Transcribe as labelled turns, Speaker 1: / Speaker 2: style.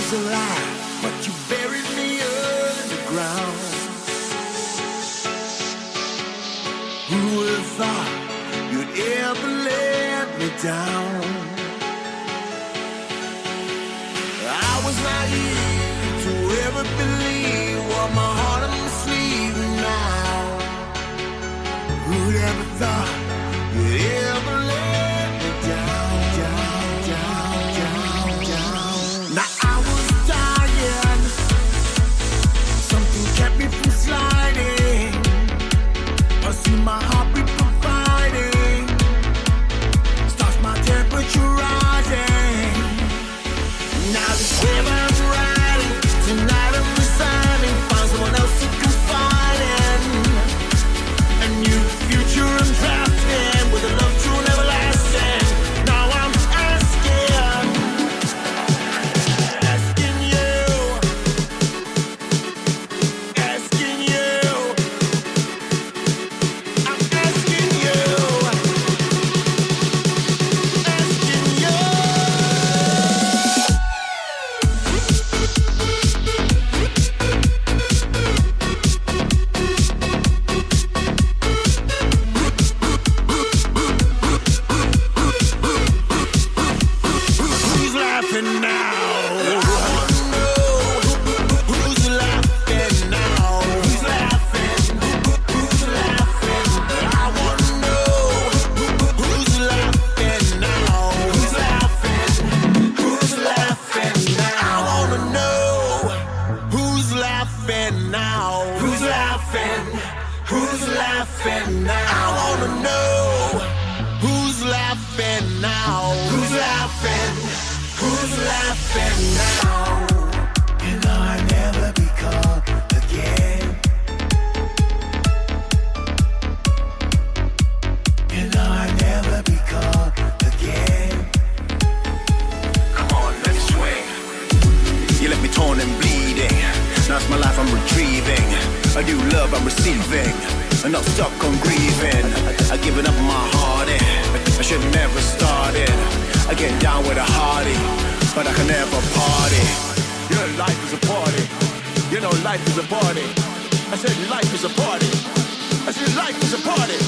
Speaker 1: was alive, but you buried me underground. Who would have thought you'd ever let me down? I was naive to ever believe what my heart on my sleeve now. Who'd ever thought you'd ever let me down, down, down, down, down. Now I was dying, something kept me from sliding. I see my heartbeat providing, starts my temperature rising. Now the river's riding, tonight I'm resigning, find someone else to confide in. A new future I'm drafting, with a love true and everlasting. Now I'm asking you, asking you, I'm asking you, asking you. Who's laughing now? I wanna know who's laughing now. Who's laughing? Who's laughing? I wanna know who's laughing now. Who's laughing? Who's laughing now? I wanna know who's laughing now. Who's laughing? Who's laughing now? I wanna know who's laughing now. Who's laughing? Who's laughing now? You know I'll never be caught again. You know I'll never be caught again. Come on, let's swing. You left me torn and bleeding. Now it's my life I'm retrieving. A new love I'm receiving. I'm not stuck on grieving. I've given up my heartache. I should have never started. I get down with a hearty, but I can never party. You know life is a party. You know life is a party. I said life is a party. I said life is a party.